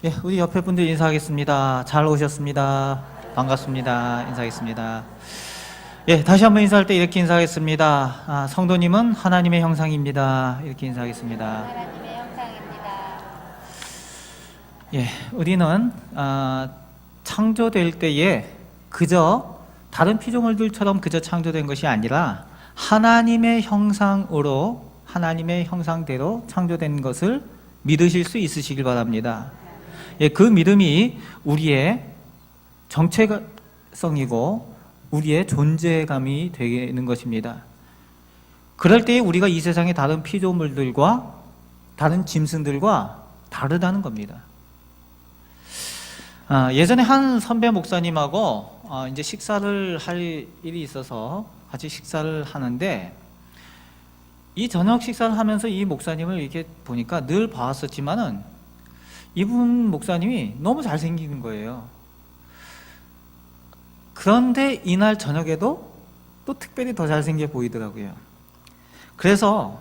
예, 우리 옆에 분들 인사하겠습니다. 잘 오셨습니다. 반갑습니다. 인사하겠습니다. 예, 다시 한번 인사할 때 이렇게 인사하겠습니다. 성도님은 하나님의 형상입니다. 이렇게 인사하겠습니다. 하나님의 형상입니다. 예, 우리는 창조될 때에 그저 다른 피조물들처럼 그저 창조된 것이 아니라 하나님의 형상으로, 하나님의 형상대로 창조된 것을 믿으실 수 있으시길 바랍니다. 예, 그 믿음이 우리의 정체성이고 우리의 존재감이 되는 것입니다. 그럴 때 우리가 이 세상의 다른 피조물들과 다른 짐승들과 다르다는 겁니다. 예전에 한 선배 목사님하고 이제 식사를 할 일이 있어서 같이 식사를 하는데, 이 저녁 식사를 하면서 이 목사님을 이렇게 보니까 늘 봐왔었지만은 이분 목사님이 너무 잘생긴 거예요. 그런데 이날 저녁에도 또 특별히 더 잘생겨 보이더라고요. 그래서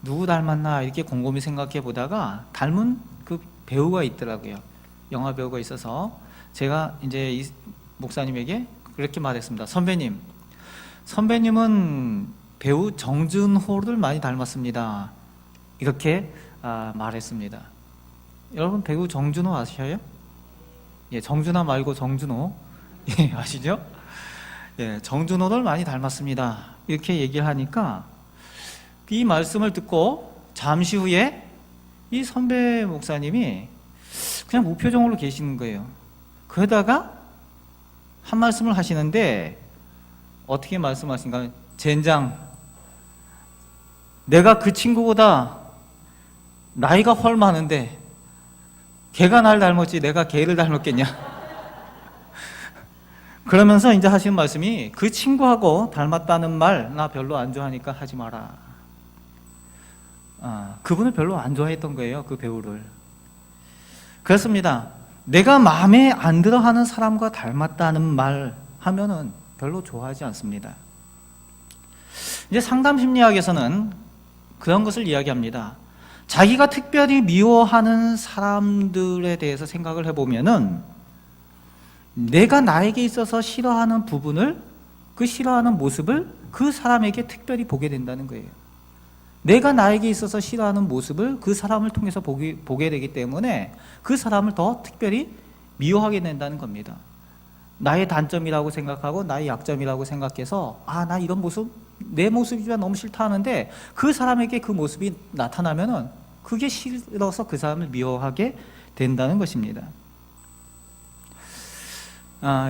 누구 닮았나 이렇게 곰곰이 생각해 보다가 닮은 그 배우가 있더라고요. 영화 배우가 있어서 제가 이제 이 목사님에게 그렇게 말했습니다. 선배님은 배우 정준호를 많이 닮았습니다. 이렇게 말했습니다. 여러분 배우 정준호 아셔요? 예, 정준하 말고 정준호. 예, 아시죠? 예, 정준호를 많이 닮았습니다. 이렇게 얘기를 하니까 이 말씀을 듣고 잠시 후에 이 선배 목사님이 그냥 무표정으로 계시는 거예요. 그러다가 한 말씀을 하시는데 어떻게 말씀하신가? 젠장, 내가 그 친구보다 나이가 훨 많은데 걔가 날 닮았지 내가 걔를 닮았겠냐? 그러면서 이제 하시는 말씀이, 그 친구하고 닮았다는 말 나 별로 안 좋아하니까 하지 마라. 그분을 별로 안 좋아했던 거예요, 그 배우를. 그렇습니다. 내가 마음에 안 들어 하는 사람과 닮았다는 말 하면은 별로 좋아하지 않습니다. 이제 상담 심리학에서는 그런 것을 이야기합니다. 자기가 특별히 미워하는 사람들에 대해서 생각을 해보면은 내가 나에게 있어서 싫어하는 부분을, 그 싫어하는 모습을 그 사람에게 특별히 보게 된다는 거예요. 내가 나에게 있어서 싫어하는 모습을 그 사람을 통해서 보게 되기 때문에 그 사람을 더 특별히 미워하게 된다는 겁니다. 나의 단점이라고 생각하고 나의 약점이라고 생각해서 나 이런 모습, 내 모습이지만 너무 싫다 하는데 그 사람에게 그 모습이 나타나면은 그게 싫어서 그 사람을 미워하게 된다는 것입니다.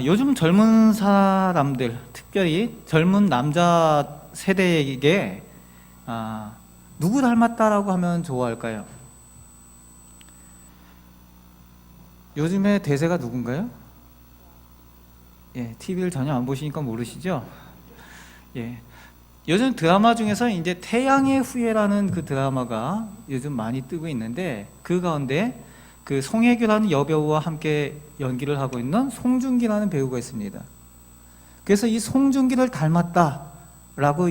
요즘 젊은 사람들, 특별히 젊은 남자 세대에게 누구 닮았다라고 하면 좋아할까요? 요즘의 대세가 누군가요? 예, TV를 전혀 안 보시니까 모르시죠? 예. 요즘 드라마 중에서 이제 태양의 후예라는 그 드라마가 요즘 많이 뜨고 있는데, 그 가운데 그 송혜교라는 여배우와 함께 연기를 하고 있는 송중기라는 배우가 있습니다. 그래서 이 송중기를 닮았다라고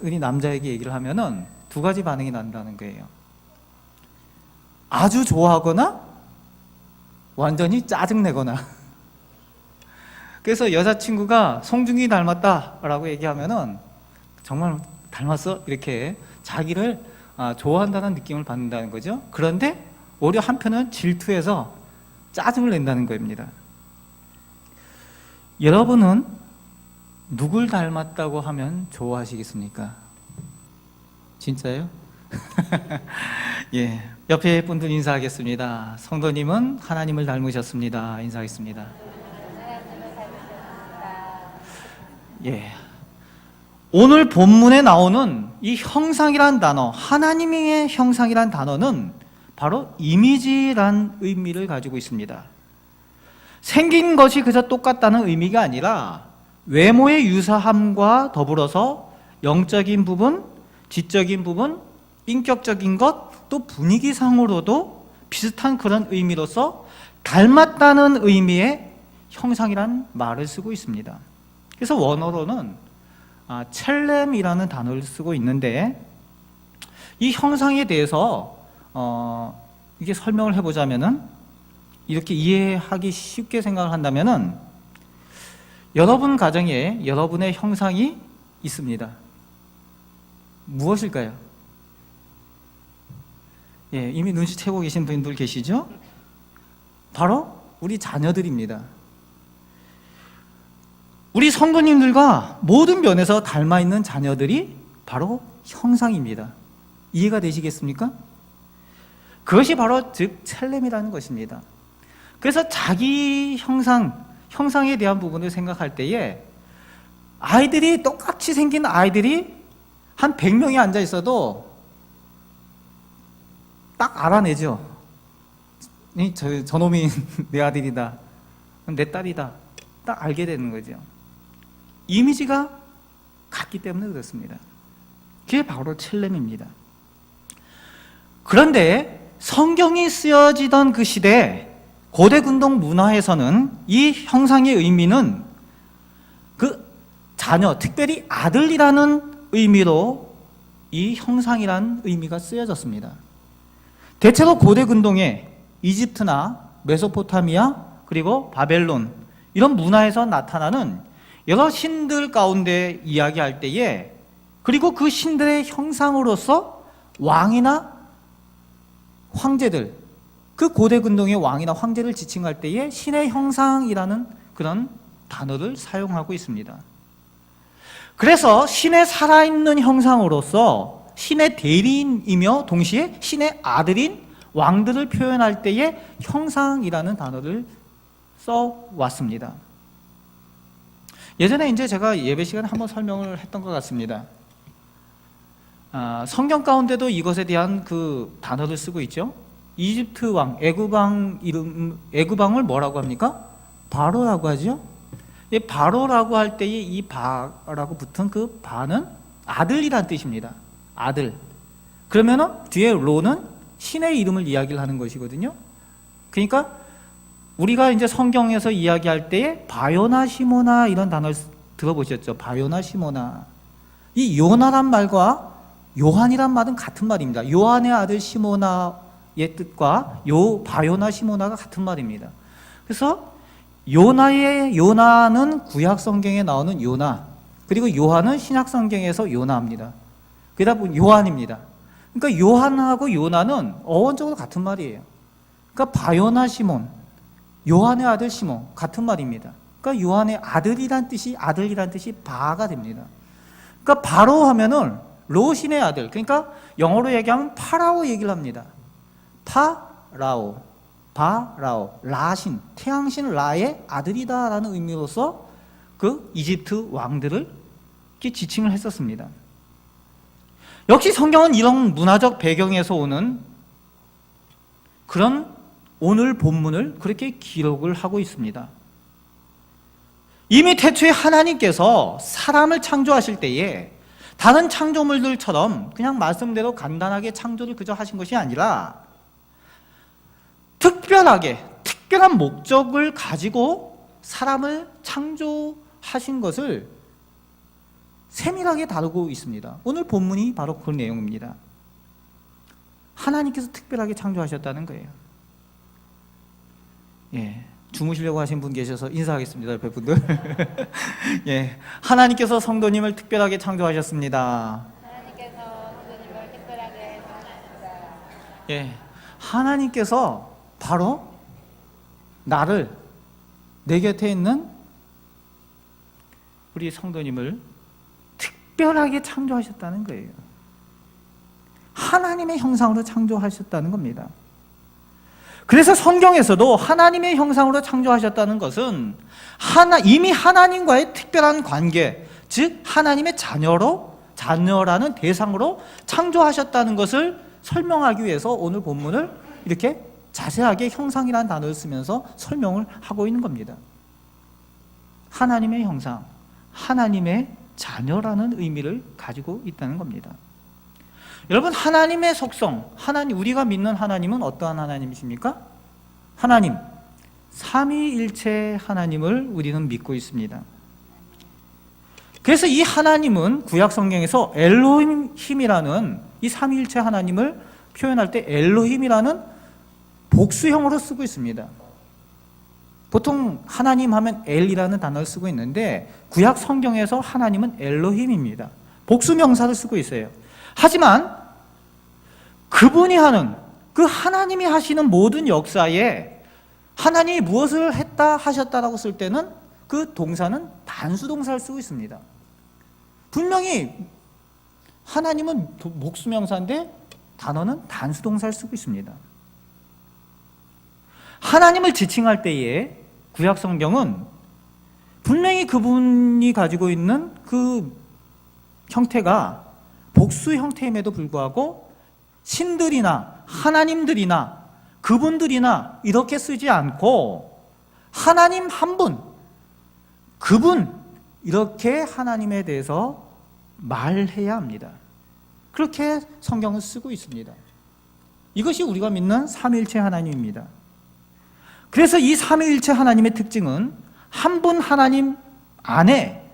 우리 남자에게 얘기를 하면은 두 가지 반응이 난다는 거예요. 아주 좋아하거나 완전히 짜증내거나. 그래서 여자친구가 송중기 닮았다라고 얘기하면은 정말 닮았어? 이렇게 자기를 좋아한다는 느낌을 받는다는 거죠. 그런데 오히려 한편은 질투해서 짜증을 낸다는 겁니다. 여러분은 누굴 닮았다고 하면 좋아하시겠습니까? 진짜요? 예, 옆에 분들 인사하겠습니다. 성도님은 하나님을 닮으셨습니다. 인사하겠습니다. 하나님을 닮으셨습니다. 예. 오늘 본문에 나오는 이 형상이란 단어, 하나님의 형상이란 단어는 바로 이미지란 의미를 가지고 있습니다. 생긴 것이 그저 똑같다는 의미가 아니라 외모의 유사함과 더불어서 영적인 부분, 지적인 부분, 인격적인 것, 또 분위기상으로도 비슷한 그런 의미로서 닮았다는 의미의 형상이란 말을 쓰고 있습니다. 그래서 원어로는 첼렘이라는 단어를 쓰고 있는데, 이 형상에 대해서 이게 설명을 해보자면은 이렇게 이해하기 쉽게 생각을 한다면은 여러분 가정에 여러분의 형상이 있습니다. 무엇일까요? 예, 이미 눈치채고 계신 분들 계시죠? 바로 우리 자녀들입니다. 우리 성도님들과 모든 면에서 닮아 있는 자녀들이 바로 형상입니다. 이해가 되시겠습니까? 그것이 바로 즉 첼렘이라는 것입니다. 그래서 자기 형상에 대한 부분을 생각할 때에 아이들이 똑같이 생긴 아이들이 한 100명이 앉아 있어도 딱 알아내죠. 저놈이 내 아들이다, 내 딸이다, 딱 알게 되는 거죠. 이미지가 같기 때문에 그렇습니다. 그게 바로 첼렘입니다. 그런데 성경이 쓰여지던 그 시대 고대 근동 문화에서는 이 형상의 의미는 그 자녀, 특별히 아들이라는 의미로 이 형상이라는 의미가 쓰여졌습니다. 대체로 고대 근동에 이집트나 메소포타미아 그리고 바벨론 이런 문화에서 나타나는 여러 신들 가운데 이야기할 때에 그리고 그 신들의 형상으로서 왕이나 황제들, 그 고대 근동의 왕이나 황제를 지칭할 때에 신의 형상이라는 그런 단어를 사용하고 있습니다. 그래서 신의 살아있는 형상으로서 신의 대리인이며 동시에 신의 아들인 왕들을 표현할 때에 형상이라는 단어를 써왔습니다. 예전에 이제 제가 예배 시간에 한번 설명을 했던 것 같습니다. 성경 가운데도 이것에 대한 그 단어를 쓰고 있죠. 이집트 왕, 애굽왕을 뭐라고 합니까? 바로라고 하죠. 이 바로라고 할 때에 이 바라고 붙은 그 바는 아들이란 뜻입니다. 아들. 그러면은 뒤에 로는 신의 이름을 이야기를 하는 것이거든요. 그러니까 우리가 이제 성경에서 이야기할 때에 바요나 시모나 이런 단어를 들어보셨죠? 바요나 시모나. 이 요나란 말과 요한이란 말은 같은 말입니다. 요한의 아들 시모나의 뜻과 바요나 시모나가 같은 말입니다. 그래서 요나는 구약 성경에 나오는 요나, 그리고 요한은 신약 성경에서 요나입니다. 그러다 보니 요한입니다. 그러니까 요한하고 요나는 어원적으로 같은 말이에요. 그러니까 바요나 시몬, 요한의 아들 시몬 같은 말입니다. 그러니까 요한의 아들이란 뜻이 바가 됩니다. 그러니까 바로 하면은 로신의 아들, 그러니까 영어로 얘기하면 파라오 얘기를 합니다. 파라오, 바라오, 라신, 태양신 라의 아들이다라는 의미로서 그 이집트 왕들을 이렇게 지칭을 했었습니다. 역시 성경은 이런 문화적 배경에서 오는 그런 오늘 본문을 그렇게 기록을 하고 있습니다. 이미 태초에 하나님께서 사람을 창조하실 때에 다른 창조물들처럼 그냥 말씀대로 간단하게 창조를 그저 하신 것이 아니라 특별한 목적을 가지고 사람을 창조하신 것을 세밀하게 다루고 있습니다. 오늘 본문이 바로 그 내용입니다. 하나님께서 특별하게 창조하셨다는 거예요. 예, 주무시려고 하신 분 계셔서 인사하겠습니다, 옆에 분들. 예, 하나님께서 성도님을 특별하게 창조하셨습니다. 하나님께서 성도님을 특별하게 사랑하십니다. 예, 하나님께서 바로 나를, 내 곁에 있는 우리 성도님을 특별하게 창조하셨다는 거예요. 하나님의 형상으로 창조하셨다는 겁니다. 그래서 성경에서도 하나님의 형상으로 창조하셨다는 것은 이미 하나님과의 특별한 관계, 즉 하나님의 자녀라는 대상으로 창조하셨다는 것을 설명하기 위해서 오늘 본문을 이렇게 자세하게 형상이라는 단어를 쓰면서 설명을 하고 있는 겁니다. 하나님의 형상, 하나님의 자녀라는 의미를 가지고 있다는 겁니다. 여러분, 하나님의 속성, 우리가 믿는 하나님은 어떠한 하나님이십니까? 하나님, 삼위일체 하나님을 우리는 믿고 있습니다. 그래서 이 하나님은 구약 성경에서 엘로힘이라는 이 삼위일체 하나님을 표현할 때 엘로힘이라는 복수형으로 쓰고 있습니다. 보통 하나님 하면 엘이라는 단어를 쓰고 있는데 구약 성경에서 하나님은 엘로힘입니다. 복수명사를 쓰고 있어요. 하지만 그분이 하는, 그 하나님이 하시는 모든 역사에 하나님이 무엇을 했다 하셨다라고 쓸 때는 그 동사는 단수동사를 쓰고 있습니다. 분명히 하나님은 복수명사인데 단어는 단수동사를 쓰고 있습니다. 하나님을 지칭할 때에 구약 성경은 분명히 그분이 가지고 있는 그 형태가 복수 형태임에도 불구하고 신들이나 하나님들이나 그분들이나 이렇게 쓰지 않고 하나님 한 분, 그분, 이렇게 하나님에 대해서 말해야 합니다. 그렇게 성경을 쓰고 있습니다. 이것이 우리가 믿는 삼위일체 하나님입니다. 그래서 이 삼위일체 하나님의 특징은 한 분 하나님 안에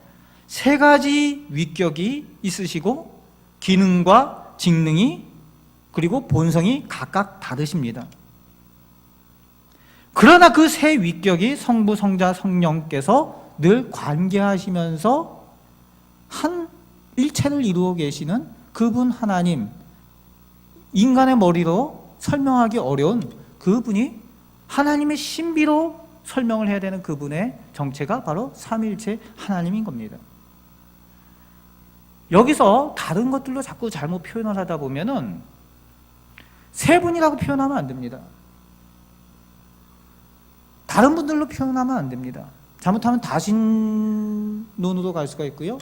세 가지 위격이 있으시고 기능과 직능이 그리고 본성이 각각 다르십니다. 그러나 그 세 위격이 성부, 성자, 성령께서 늘 관계하시면서 한 일체를 이루어 계시는 그분 하나님, 인간의 머리로 설명하기 어려운 그분이 하나님의 신비로 설명을 해야 되는 그분의 정체가 바로 삼위일체 하나님인 겁니다. 여기서 다른 것들로 자꾸 잘못 표현을 하다 보면은 세 분이라고 표현하면 안 됩니다. 다른 분들로 표현하면 안 됩니다. 잘못하면 다신론으로 갈 수가 있고요.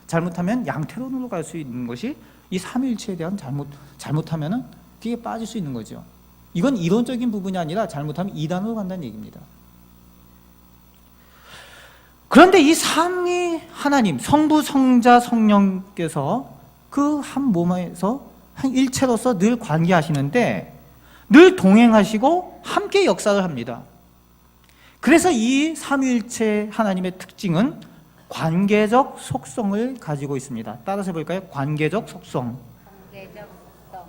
잘못하면 양태론으로 갈 수 있는 것이 이 삼위일체에 대한 잘못하면은 뒤에 빠질 수 있는 거죠. 이건 이론적인 부분이 아니라 잘못하면 이단으로 간다는 얘기입니다. 그런데 이 삼위 하나님, 성부, 성자, 성령께서 그 한 몸에서 한 일체로서 늘 관계하시는데 늘 동행하시고 함께 역사를 합니다. 그래서 이 삼위일체 하나님의 특징은 관계적 속성을 가지고 있습니다. 따라서 해볼까요? 관계적 속성. 관계적 속성.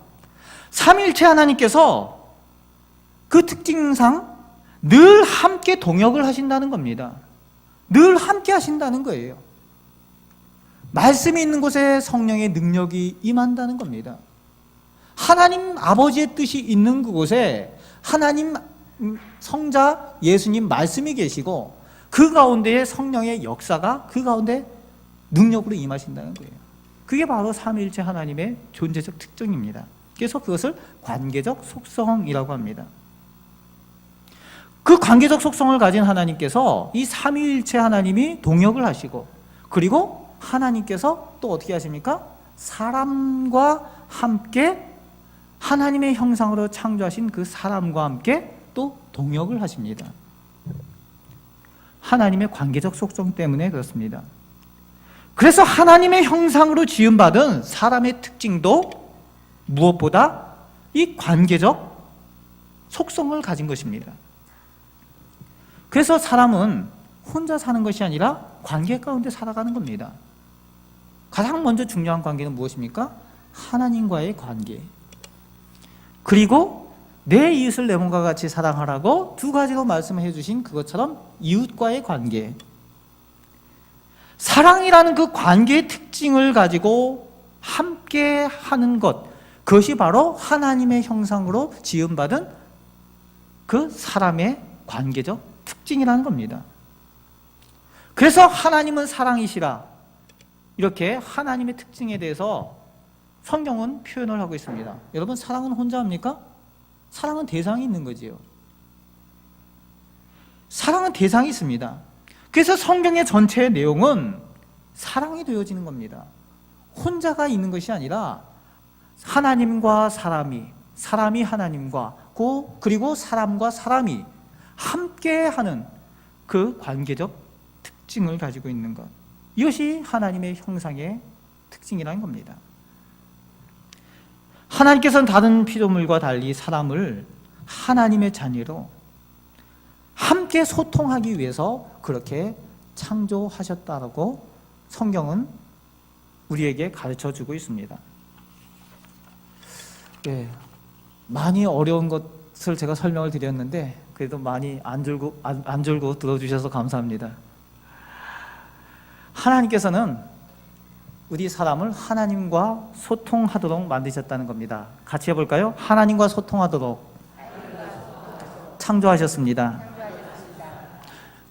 삼위일체 하나님께서 그 특징상 늘 함께 동역을 하신다는 겁니다. 늘 함께 하신다는 거예요. 말씀이 있는 곳에 성령의 능력이 임한다는 겁니다. 하나님 아버지의 뜻이 있는 그곳에 하나님 성자 예수님 말씀이 계시고 그 가운데에 성령의 역사가 그 가운데 능력으로 임하신다는 거예요. 그게 바로 삼위일체 하나님의 존재적 특징입니다. 그래서 그것을 관계적 속성이라고 합니다. 그 관계적 속성을 가진 하나님께서 이 삼위일체 하나님이 동역을 하시고 그리고 하나님께서 또 어떻게 하십니까? 사람과 함께 하나님의 형상으로 창조하신 그 사람과 함께 또 동역을 하십니다. 하나님의 관계적 속성 때문에 그렇습니다. 그래서 하나님의 형상으로 지음받은 사람의 특징도 무엇보다 이 관계적 속성을 가진 것입니다. 그래서 사람은 혼자 사는 것이 아니라 관계 가운데 살아가는 겁니다. 가장 먼저 중요한 관계는 무엇입니까? 하나님과의 관계. 그리고 내 이웃을 내 몸과 같이 사랑하라고 두 가지로 말씀해 주신 그것처럼 이웃과의 관계. 사랑이라는 그 관계의 특징을 가지고 함께 하는 것, 그것이 바로 하나님의 형상으로 지음받은 그 사람의 관계적 특징이라는 겁니다. 그래서 하나님은 사랑이시라, 이렇게 하나님의 특징에 대해서 성경은 표현을 하고 있습니다. 여러분, 사랑은 혼자 합니까? 사랑은 대상이 있는 거지요. 사랑은 대상이 있습니다. 그래서 성경의 전체의 내용은 사랑이 되어지는 겁니다. 혼자가 있는 것이 아니라 하나님과 사람이 하나님과 그리고 사람과 사람이 함께하는 그 관계적 특징을 가지고 있는 것, 이것이 하나님의 형상의 특징이라는 겁니다. 하나님께서는 다른 피조물과 달리 사람을 하나님의 자녀로 함께 소통하기 위해서 그렇게 창조하셨다고 성경은 우리에게 가르쳐주고 있습니다. 네, 많이 어려운 것 것을 제가 설명을 드렸는데 그래도 많이 안 졸고 들어주셔서 감사합니다. 하나님께서는 우리 사람을 하나님과 소통하도록 만드셨다는 겁니다. 같이 해볼까요? 하나님과 소통하도록 창조하셨습니다.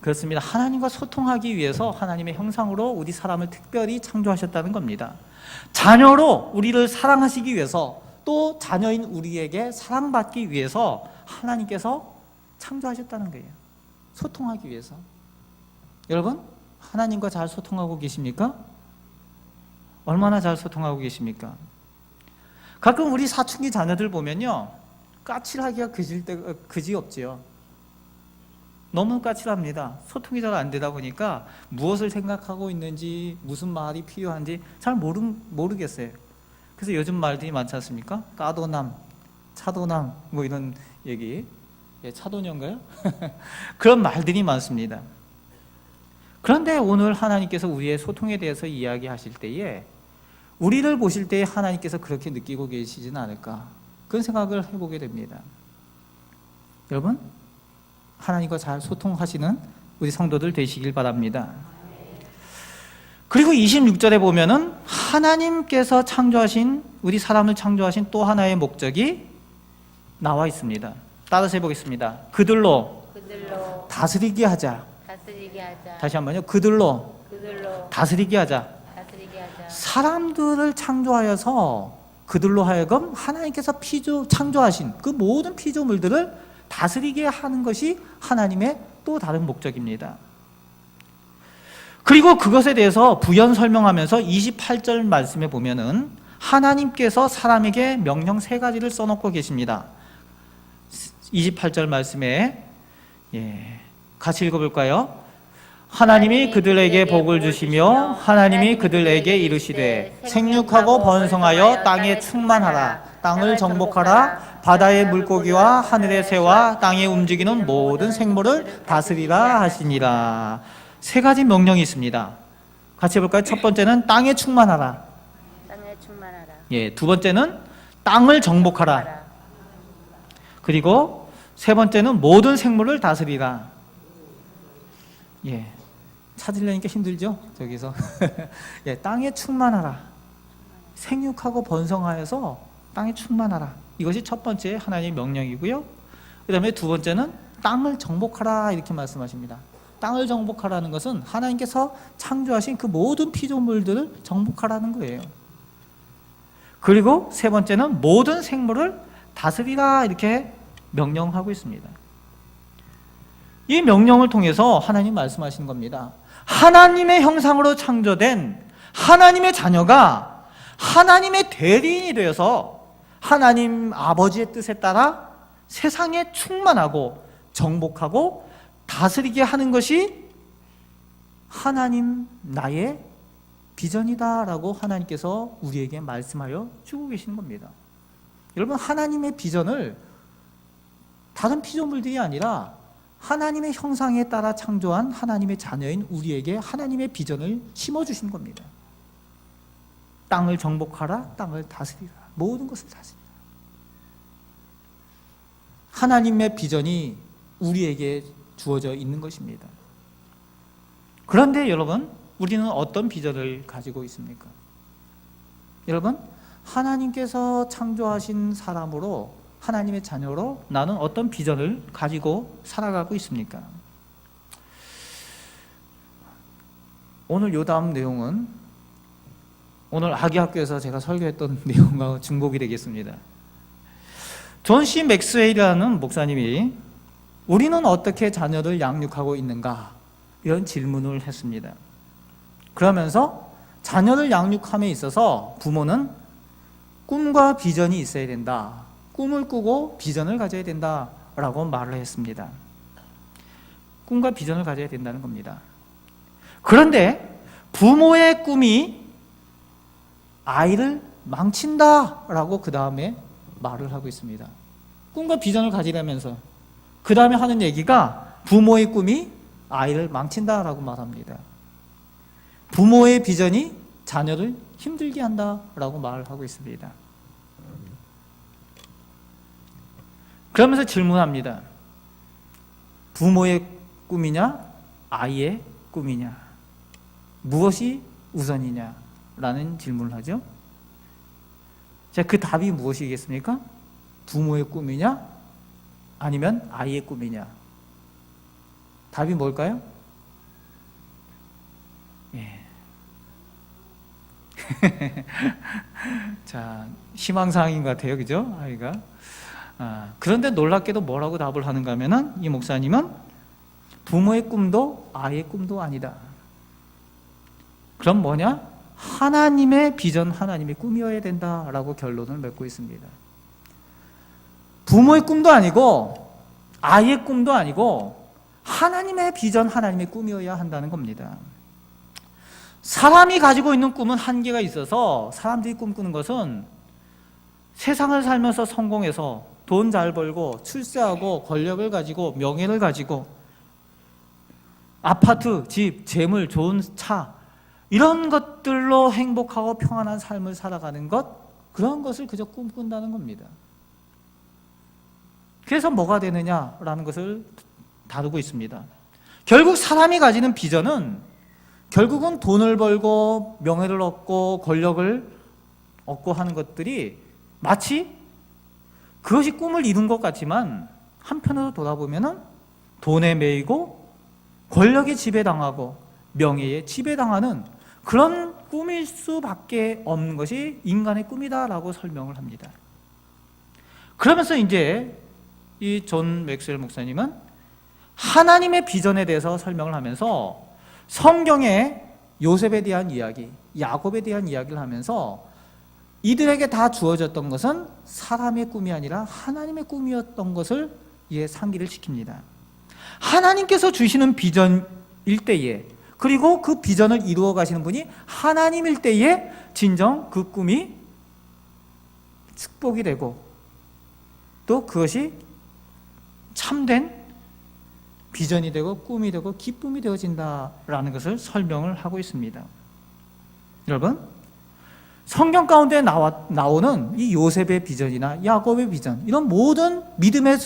그렇습니다. 하나님과 소통하기 위해서 하나님의 형상으로 우리 사람을 특별히 창조하셨다는 겁니다. 자녀로 우리를 사랑하시기 위해서 또 자녀인 우리에게 사랑받기 위해서 하나님께서 창조하셨다는 거예요. 소통하기 위해서. 여러분, 하나님과 잘 소통하고 계십니까? 얼마나 잘 소통하고 계십니까? 가끔 우리 사춘기 자녀들 보면요, 까칠하기가 그지없지요. 너무 까칠합니다. 소통이 잘 안 되다 보니까 무엇을 생각하고 있는지, 무슨 말이 필요한지 잘 모르겠어요. 그래서 요즘 말들이 많지 않습니까? 까도남, 차도남, 뭐 이런 얘기. 차도녀인가요? 그런 말들이 많습니다. 그런데 오늘 하나님께서 우리의 소통에 대해서 이야기하실 때에 우리를 보실 때 하나님께서 그렇게 느끼고 계시지는 않을까, 그런 생각을 해보게 됩니다. 여러분, 하나님과 잘 소통하시는 우리 성도들 되시길 바랍니다. 그리고 26절에 보면은 하나님께서 창조하신, 우리 사람을 창조하신 또 하나의 목적이 나와 있습니다. 따라서 해보겠습니다. 그들로 다스리게 하자. 다시 한번요. 그들로 다스리게 하자. 사람들을 창조하여서 그들로 하여금 하나님께서 창조하신 그 모든 피조물들을 다스리게 하는 것이 하나님의 또 다른 목적입니다. 그리고 그것에 대해서 부연 설명하면서 28절 말씀에 보면은 하나님께서 사람에게 명령 3가지를 써놓고 계십니다. 28절 말씀에 같이 읽어볼까요? 하나님이 그들에게 복을 주시며 하나님이 그들에게 이르시되 생육하고 번성하여 땅에 충만하라. 땅을 정복하라. 바다의 물고기와 하늘의 새와 땅에 움직이는 모든 생물을 다스리라 하시니라. 3가지 명령이 있습니다. 같이 해볼까요? 첫 번째는 땅에 충만하라. 두 번째는 땅을 정복하라. 그리고 3번째는 모든 생물을 다스리라. 찾으려니까 힘들죠? 저기서. 땅에 충만하라. 생육하고 번성하여서 땅에 충만하라. 이것이 첫 번째 하나님의 명령이고요. 그 다음에 2번째는 땅을 정복하라 이렇게 말씀하십니다. 땅을 정복하라는 것은 하나님께서 창조하신 그 모든 피조물들을 정복하라는 거예요. 그리고 3번째는 모든 생물을 다스리라 이렇게 명령하고 있습니다. 이 명령을 통해서 하나님 말씀하시는 겁니다. 하나님의 형상으로 창조된 하나님의 자녀가 하나님의 대리인이 되어서 하나님 아버지의 뜻에 따라 세상에 충만하고 정복하고 다스리게 하는 것이 하나님 나의 비전이다라고 하나님께서 우리에게 말씀하여 주고 계시는 겁니다. 여러분, 하나님의 비전을 다른 피조물들이 아니라 하나님의 형상에 따라 창조한 하나님의 자녀인 우리에게 하나님의 비전을 심어주신 겁니다. 땅을 정복하라, 땅을 다스리라, 모든 것을 다스리라. 하나님의 비전이 우리에게 주어져 있는 것입니다. 그런데 여러분, 우리는 어떤 비전을 가지고 있습니까? 여러분, 하나님께서 창조하신 사람으로, 하나님의 자녀로 나는 어떤 비전을 가지고 살아가고 있습니까? 오늘 요담 내용은 오늘 아기학교에서 제가 설교했던 내용과 중복이 되겠습니다. 존 C 맥스웰이라는 목사님이 우리는 어떻게 자녀를 양육하고 있는가? 이런 질문을 했습니다. 그러면서 자녀를 양육함에 있어서 부모는 꿈과 비전이 있어야 된다. 꿈을 꾸고 비전을 가져야 된다라고 말을 했습니다. 꿈과 비전을 가져야 된다는 겁니다. 그런데 부모의 꿈이 아이를 망친다라고 그 다음에 말을 하고 있습니다. 꿈과 비전을 가지려면서 그 다음에 하는 얘기가 부모의 꿈이 아이를 망친다라고 말합니다. 부모의 비전이 자녀를 힘들게 한다라고 말을 하고 있습니다. 그러면서 질문합니다. 부모의 꿈이냐? 아이의 꿈이냐? 무엇이 우선이냐? 라는 질문을 하죠. 자, 그 답이 무엇이겠습니까? 부모의 꿈이냐? 아니면 아이의 꿈이냐? 답이 뭘까요? 예. 자, 희망사항인 것 같아요. 그죠? 아이가. 그런데 놀랍게도 뭐라고 답을 하는가 하면은 이 목사님은 부모의 꿈도 아이의 꿈도 아니다. 그럼 뭐냐? 하나님의 비전, 하나님의 꿈이어야 된다라고 결론을 맺고 있습니다. 부모의 꿈도 아니고 아이의 꿈도 아니고 하나님의 비전, 하나님의 꿈이어야 한다는 겁니다. 사람이 가지고 있는 꿈은 한계가 있어서 사람들이 꿈꾸는 것은 세상을 살면서 성공해서 돈 잘 벌고 출세하고 권력을 가지고 명예를 가지고 아파트, 집, 재물, 좋은 차 이런 것들로 행복하고 평안한 삶을 살아가는 것, 그런 것을 그저 꿈꾼다는 겁니다. 그래서 뭐가 되느냐라는 것을 다루고 있습니다. 결국 사람이 가지는 비전은 결국은 돈을 벌고 명예를 얻고 권력을 얻고 하는 것들이 마치 그것이 꿈을 이룬 것 같지만 한편으로 돌아보면 돈에 매이고 권력에 지배당하고 명예에 지배당하는 그런 꿈일 수밖에 없는 것이 인간의 꿈이다라고 설명을 합니다. 그러면서 이제 이 존 맥스웰 목사님은 하나님의 비전에 대해서 설명을 하면서 성경에 요셉에 대한 이야기, 야곱에 대한 이야기를 하면서 이들에게 다 주어졌던 것은 사람의 꿈이 아니라 하나님의 꿈이었던 것을 상기를 시킵니다. 하나님께서 주시는 비전일 때에, 그리고 그 비전을 이루어 가시는 분이 하나님일 때에 진정 그 꿈이 축복이 되고 또 그것이 참된 비전이 되고 꿈이 되고 기쁨이 되어진다라는 것을 설명을 하고 있습니다. 여러분, 성경 가운데 나오는 이 요셉의 비전이나 야곱의 비전, 이런 모든 믿음의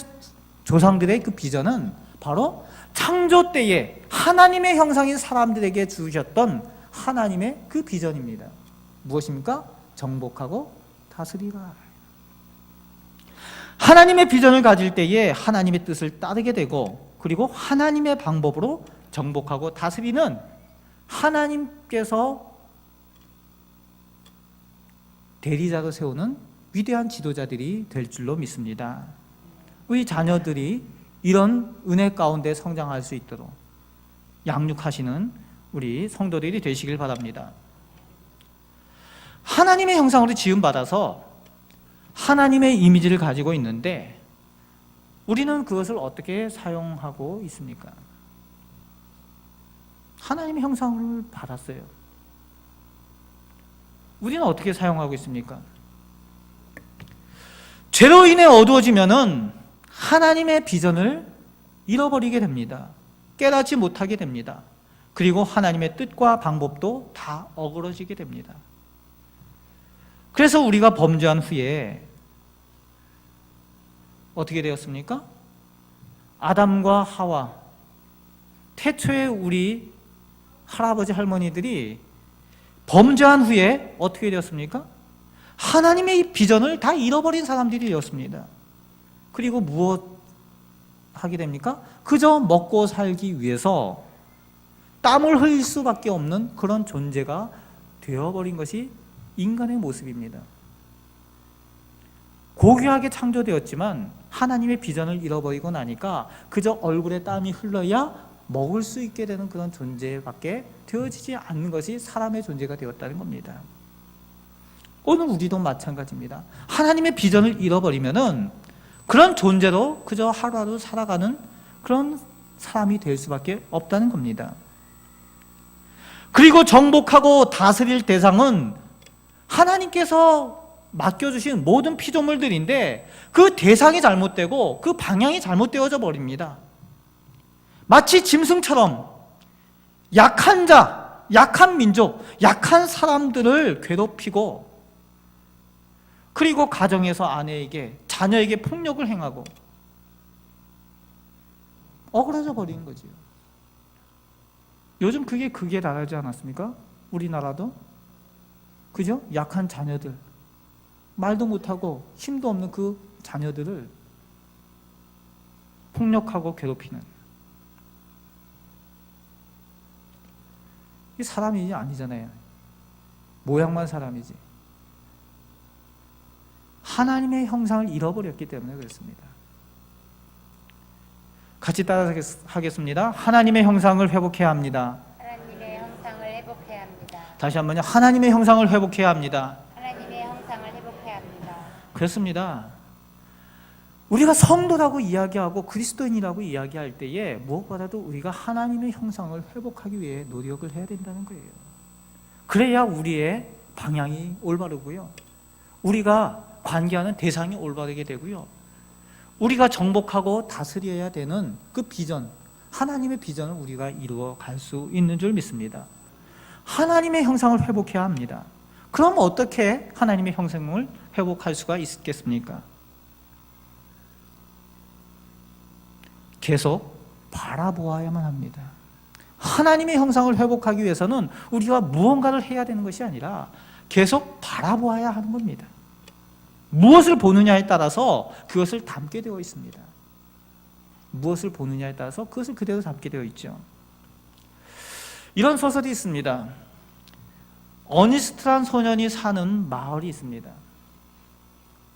조상들의 그 비전은 바로 창조 때에 하나님의 형상인 사람들에게 주셨던 하나님의 그 비전입니다. 무엇입니까? 정복하고 다스리라. 하나님의 비전을 가질 때에 하나님의 뜻을 따르게 되고, 그리고 하나님의 방법으로 정복하고 다스리는 하나님께서 대리자로 세우는 위대한 지도자들이 될 줄로 믿습니다. 우리 자녀들이 이런 은혜 가운데 성장할 수 있도록 양육하시는 우리 성도들이 되시길 바랍니다. 하나님의 형상으로 지음받아서 하나님의 이미지를 가지고 있는데 우리는 그것을 어떻게 사용하고 있습니까? 하나님의 형상을 받았어요. 우리는 어떻게 사용하고 있습니까? 죄로 인해 어두워지면은 하나님의 비전을 잃어버리게 됩니다. 깨닫지 못하게 됩니다. 그리고 하나님의 뜻과 방법도 다 어그러지게 됩니다. 그래서 우리가 범죄한 후에 어떻게 되었습니까? 아담과 하와, 태초의 우리 할아버지 할머니들이 범죄한 후에 어떻게 되었습니까? 하나님의 비전을 다 잃어버린 사람들이 되었습니다. 그리고 무엇 하게 됩니까? 그저 먹고 살기 위해서 땀을 흘릴 수밖에 없는 그런 존재가 되어버린 것이 인간의 모습입니다. 고귀하게 창조되었지만 하나님의 비전을 잃어버리고 나니까 그저 얼굴에 땀이 흘러야 먹을 수 있게 되는 그런 존재밖에 되어지지 않는 것이 사람의 존재가 되었다는 겁니다. 오늘 우리도 마찬가지입니다. 하나님의 비전을 잃어버리면은 그런 존재로 그저 하루하루 살아가는 그런 사람이 될 수밖에 없다는 겁니다. 그리고 정복하고 다스릴 대상은 하나님께서 맡겨주신 모든 피조물들인데 그 대상이 잘못되고 그 방향이 잘못되어져 버립니다. 마치 짐승처럼 약한 자, 약한 민족, 약한 사람들을 괴롭히고 그리고 가정에서 아내에게, 자녀에게 폭력을 행하고 억울해져 버리는 거지요. 요즘 그게 극에 달하지 않았습니까? 우리나라도. 그죠? 약한 자녀들, 말도 못하고 힘도 없는 그 자녀들을 폭력하고 괴롭히는, 이 사람이 아니잖아요. 모양만 사람이지. 하나님의 형상을 잃어버렸기 때문에 그렇습니다. 같이 따라 하겠습니다. 하나님의 형상을 회복해야 합니다. 하나님의 형상을 회복해야 합니다. 다시 한번요. 하나님의 형상을 회복해야 합니다. 하나님의 형상을 회복해야 합니다. 그렇습니다. 우리가 성도라고 이야기하고 그리스도인이라고 이야기할 때에 무엇보다도 우리가 하나님의 형상을 회복하기 위해 노력을 해야 된다는 거예요. 그래야 우리의 방향이 올바르고요. 우리가 관계하는 대상이 올바르게 되고요. 우리가 정복하고 다스려야 되는 그 비전, 하나님의 비전을 우리가 이루어 갈 수 있는 줄 믿습니다. 하나님의 형상을 회복해야 합니다. 그럼 어떻게 하나님의 형상을 회복할 수가 있겠습니까? 계속 바라보아야만 합니다. 하나님의 형상을 회복하기 위해서는 우리가 무언가를 해야 되는 것이 아니라 계속 바라보아야 하는 겁니다. 무엇을 보느냐에 따라서 그것을 담게 되어 있습니다. 무엇을 보느냐에 따라서 그것을 그대로 담게 되어 있죠. 이런 소설이 있습니다. 어니스트란 소년이 사는 마을이 있습니다.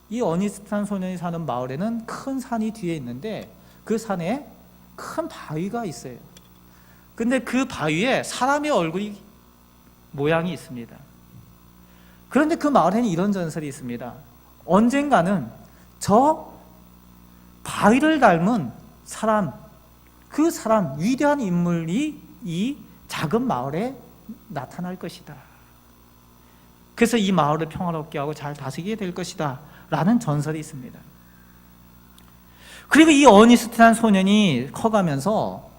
이 어니스트란 소년이 사는 마을에는 큰 산이 뒤에 있는데 그 산에 큰 바위가 있어요. 근데 그 바위에 사람의 얼굴이 모양이 있습니다. 그런데 그 마을에는 이런 전설이 있습니다. 언젠가는 저 바위를 닮은 사람, 그 사람, 위대한 인물이 이 작은 마을에 나타날 것이다. 그래서 이 마을을 평화롭게 하고 잘 다스리게 될 것이다 라는 전설이 있습니다. 그리고 이 어니스트란 소년이 커가면서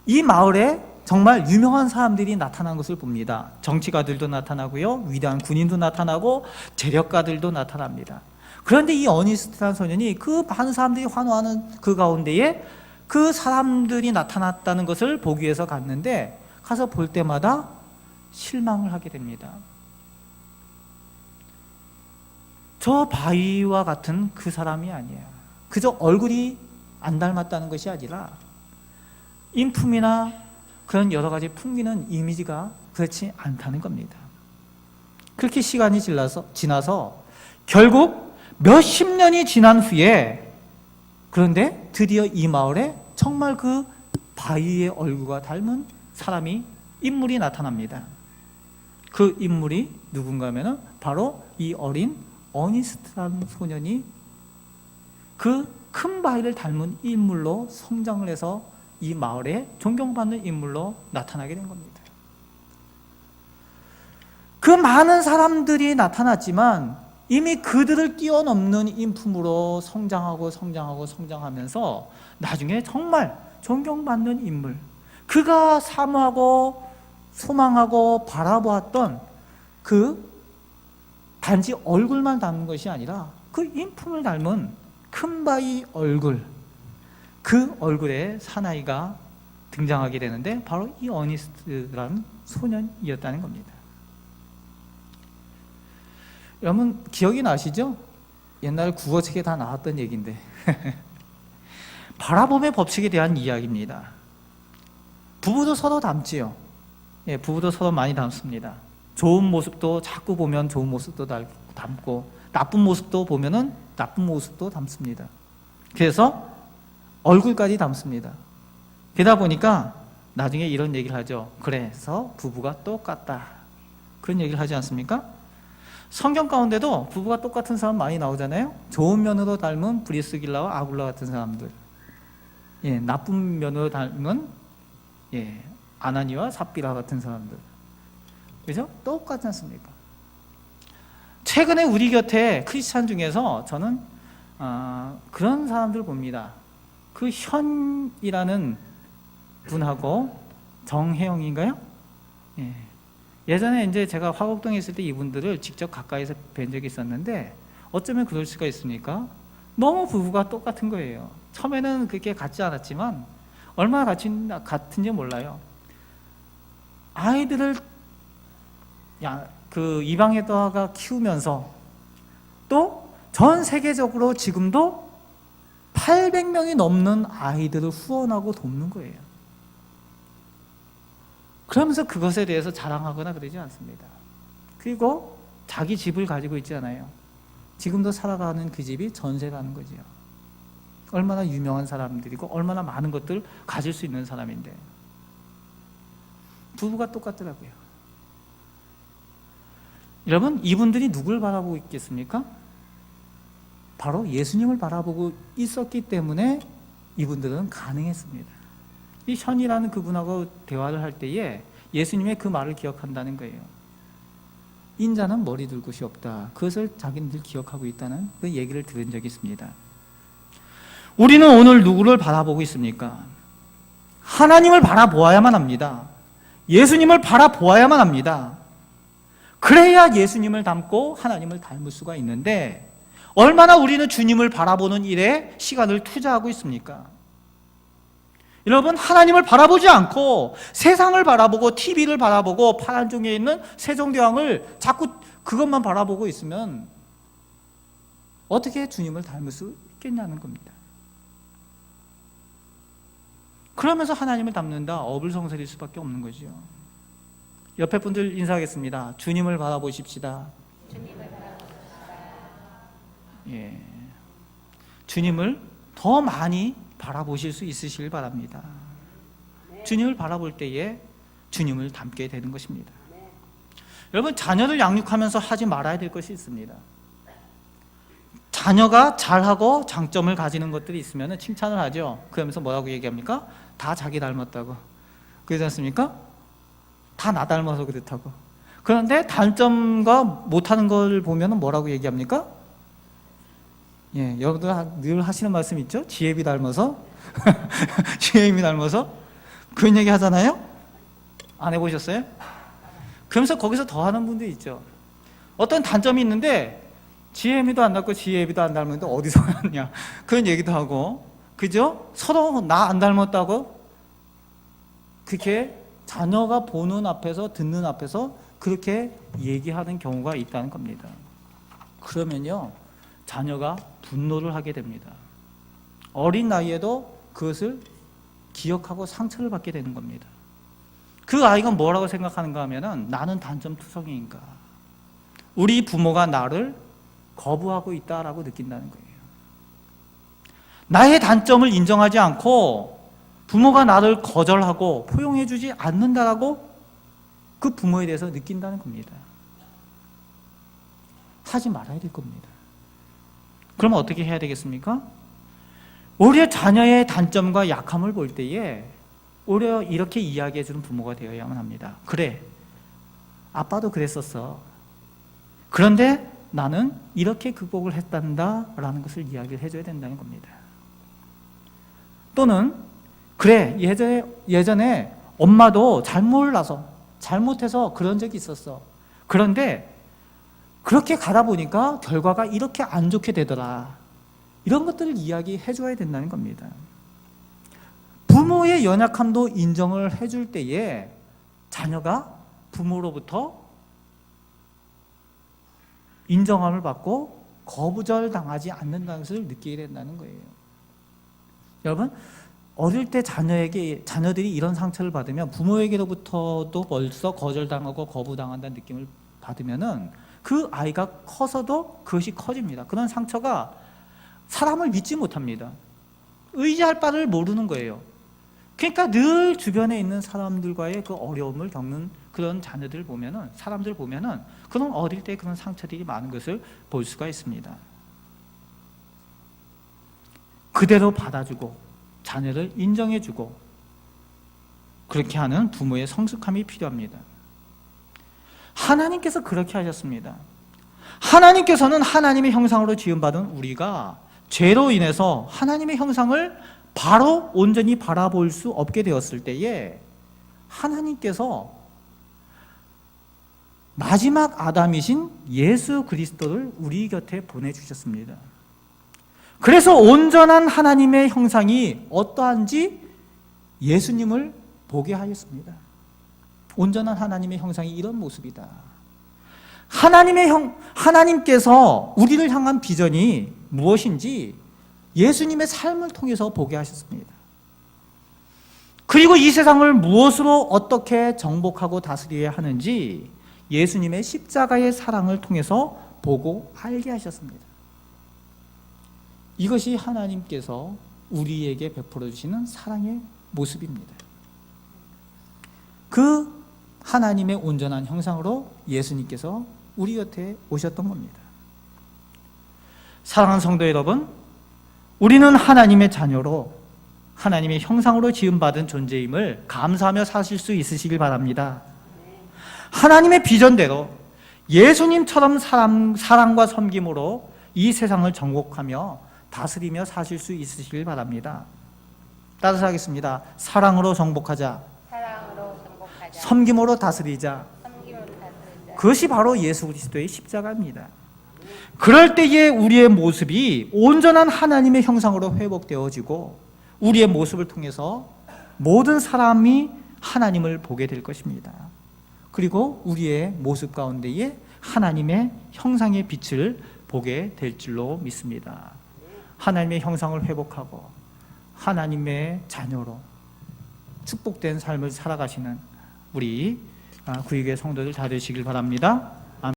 이 마을에 정말 유명한 사람들이 나타난 것을 봅니다. 정치가들도 나타나고요, 위대한 군인도 나타나고 재력가들도 나타납니다. 그런데 이 어니스트란 소년이 그 많은 사람들이 환호하는 그 가운데에 그 사람들이 나타났다는 것을 보기 위해서 갔는데 가서 볼 때마다 실망을 하게 됩니다. 저 바위와 같은 그 사람이 아니에요. 그저 얼굴이 안 닮았다는 것이 아니라 인품이나 그런 여러 가지 풍기는 이미지가 그렇지 않다는 겁니다. 그렇게 시간이 지나서 결국 몇십 년이 지난 후에, 그런데 드디어 이 마을에 정말 그 바위의 얼굴과 닮은 인물이 나타납니다. 그 인물이 누군가 하면은 바로 이 어린 어니스트라는 소년이 그 큰 바위를 닮은 인물로 성장을 해서 이 마을에 존경받는 인물로 나타나게 된 겁니다. 그 많은 사람들이 나타났지만 이미 그들을 뛰어넘는 인품으로 성장하면서 나중에 정말 존경받는 인물, 그가 사모하고 소망하고 바라보았던 그 단지 얼굴만 닮은 것이 아니라 그 인품을 닮은 큰 바위 얼굴, 그 얼굴에 사나이가 등장하게 되는데 바로 이 어니스트라는 소년이었다는 겁니다. 여러분 기억이 나시죠? 옛날 국어책에 다 나왔던 얘기인데 바라봄의 법칙에 대한 이야기입니다. 부부도 서로 닮지요. 예, 부부도 서로 많이 닮습니다. 좋은 모습도 자꾸 보면 좋은 모습도 닮고 나쁜 모습도 보면은 나쁜 모습도 닮습니다. 그래서 얼굴까지 닮습니다. 그러다 보니까 나중에 이런 얘기를 하죠. 그래서 부부가 똑같다. 그런 얘기를 하지 않습니까? 성경 가운데도 부부가 똑같은 사람 많이 나오잖아요. 좋은 면으로 닮은 브리스길라와 아굴라 같은 사람들, 예, 나쁜 면으로 닮은 아나니와 삽비라 같은 사람들, 그죠? 똑같지 않습니까? 최근에 우리 곁에 크리스찬 중에서 저는 그런 사람들 봅니다. 그 현이라는 분하고 정혜영인가요? 예. 예전에 이제 제가 화곡동에 있을 때 이분들을 직접 가까이서 뵌 적이 있었는데 어쩌면 그럴 수가 있습니까? 너무 부부가 똑같은 거예요. 처음에는 그렇게 같지 않았지만 얼마나 같은지 몰라요. 아이들을 그 이방에다가 키우면서 또 전 세계적으로 지금도 800명이 넘는 아이들을 후원하고 돕는 거예요. 그러면서 그것에 대해서 자랑하거나 그러지 않습니다. 그리고 자기 집을 가지고 있잖아요. 지금도 살아가는 그 집이 전세라는 거지요. 얼마나 유명한 사람들이고 얼마나 많은 것들 가질 수 있는 사람인데 부부가 똑같더라고요. 여러분, 이분들이 누굴 바라보고 있겠습니까? 바로 예수님을 바라보고 있었기 때문에 이분들은 가능했습니다. 이 션이라는 그분하고 대화를 할 때에 예수님의 그 말을 기억한다는 거예요. 인자는 머리 둘 곳이 없다. 그것을 자기들 기억하고 있다는 그 얘기를 들은 적이 있습니다. 우리는 오늘 누구를 바라보고 있습니까? 하나님을 바라보아야만 합니다. 예수님을 바라보아야만 합니다. 그래야 예수님을 닮고 하나님을 닮을 수가 있는데 얼마나 우리는 주님을 바라보는 일에 시간을 투자하고 있습니까? 여러분, 하나님을 바라보지 않고 세상을 바라보고 TV를 바라보고 파란종에 있는 세종대왕을 자꾸 그것만 바라보고 있으면 어떻게 주님을 닮을 수 있겠냐는 겁니다. 그러면서 하나님을 닮는다 어불성설일 수밖에 없는 거죠. 옆에 분들 인사하겠습니다. 주님을 바라보십시다. 주님을 바라봅시다. 예, 주님을 더 많이 바라보실 수 있으시길 바랍니다. 주님을 바라볼 때에 주님을 닮게 되는 것입니다. 여러분, 자녀를 양육하면서 하지 말아야 될 것이 있습니다. 자녀가 잘하고 장점을 가지는 것들이 있으면 칭찬을 하죠. 그러면서 뭐라고 얘기합니까? 다 자기 닮았다고. 그러지 않습니까? 다 나 닮아서 그렇다고. 그런데 단점과 못하는 걸 보면 뭐라고 얘기합니까? 예, 여러분들 늘 하시는 말씀 있죠? 지혜비 닮아서? 지혜비 닮아서? 그런 얘기 하잖아요? 안 해보셨어요? 그러면서 거기서 더 하는 분도 있죠. 어떤 단점이 있는데 지혜미도 안 닮고 지혜비도 안 닮았는데 어디서 왔냐? 그런 얘기도 하고, 그죠? 서로 나 안 닮았다고 그렇게 자녀가 보는 앞에서 듣는 앞에서 그렇게 얘기하는 경우가 있다는 겁니다. 그러면요, 자녀가 분노를 하게 됩니다. 어린 나이에도 그것을 기억하고 상처를 받게 되는 겁니다. 그 아이가 뭐라고 생각하는가 하면은 나는 단점 투성이인가? 우리 부모가 나를 거부하고 있다라고 느낀다는 거예요. 나의 단점을 인정하지 않고 부모가 나를 거절하고 포용해주지 않는다라고 그 부모에 대해서 느낀다는 겁니다. 하지 말아야 될 겁니다. 그러면 어떻게 해야 되겠습니까? 오히려 자녀의 단점과 약함을 볼 때에 오히려 이렇게 이야기해주는 부모가 되어야만 합니다. 그래, 아빠도 그랬었어. 그런데 나는 이렇게 극복을 했단다 라는 것을 이야기를 해줘야 된다는 겁니다. 또는 그래, 예전에 엄마도 잘 몰라서 잘못해서 그런 적이 있었어. 그런데 그렇게 가다 보니까 결과가 이렇게 안 좋게 되더라. 이런 것들을 이야기해 줘야 된다는 겁니다. 부모의 연약함도 인정을 해줄 때에 자녀가 부모로부터 인정함을 받고 거부절당하지 않는다는 것을 느끼게 된다는 거예요. 여러분, 어릴 때 자녀들이 이런 상처를 받으면 부모에게로부터도 벌써 거절당하고 거부당한다는 느낌을 받으면은 그 아이가 커서도 그것이 커집니다. 그런 상처가 사람을 믿지 못합니다. 의지할 바를 모르는 거예요. 그러니까 늘 주변에 있는 사람들과의 그 어려움을 겪는 그런 자녀들 보면은, 사람들 보면은 그런 어릴 때 그런 상처들이 많은 것을 볼 수가 있습니다. 그대로 받아주고 자녀를 인정해주고 그렇게 하는 부모의 성숙함이 필요합니다. 하나님께서 그렇게 하셨습니다. 하나님께서는 하나님의 형상으로 지음받은 우리가 죄로 인해서 하나님의 형상을 바로 온전히 바라볼 수 없게 되었을 때에 하나님께서 마지막 아담이신 예수 그리스도를 우리 곁에 보내주셨습니다. 그래서 온전한 하나님의 형상이 어떠한지 예수님을 보게 하였습니다. 온전한 하나님의 형상이 이런 모습이다. 하나님께서 우리를 향한 비전이 무엇인지 예수님의 삶을 통해서 보게 하셨습니다. 그리고 이 세상을 무엇으로 어떻게 정복하고 다스려야 하는지 예수님의 십자가의 사랑을 통해서 보고 알게 하셨습니다. 이것이 하나님께서 우리에게 베풀어 주시는 사랑의 모습입니다. 그 하나님의 온전한 형상으로 예수님께서 우리 곁에 오셨던 겁니다. 사랑하는 성도 여러분, 우리는 하나님의 자녀로 하나님의 형상으로 지음받은 존재임을 감사하며 사실 수 있으시길 바랍니다. 하나님의 비전대로 예수님처럼 사랑과 섬김으로 이 세상을 정복하며 다스리며 사실 수 있으시길 바랍니다. 따라서 하겠습니다. 사랑으로 정복하자. 사랑으로 정복하자. 섬김으로 다스리자. 섬김으로 다스리자. 그것이 바로 예수 그리스도의 십자가입니다. 그럴 때에 우리의 모습이 온전한 하나님의 형상으로 회복되어지고 우리의 모습을 통해서 모든 사람이 하나님을 보게 될 것입니다. 그리고 우리의 모습 가운데에 하나님의 형상의 빛을 보게 될 줄로 믿습니다. 하나님의 형상을 회복하고 하나님의 자녀로 축복된 삶을 살아가시는 우리 구유교회 성도들 다 되시길 바랍니다.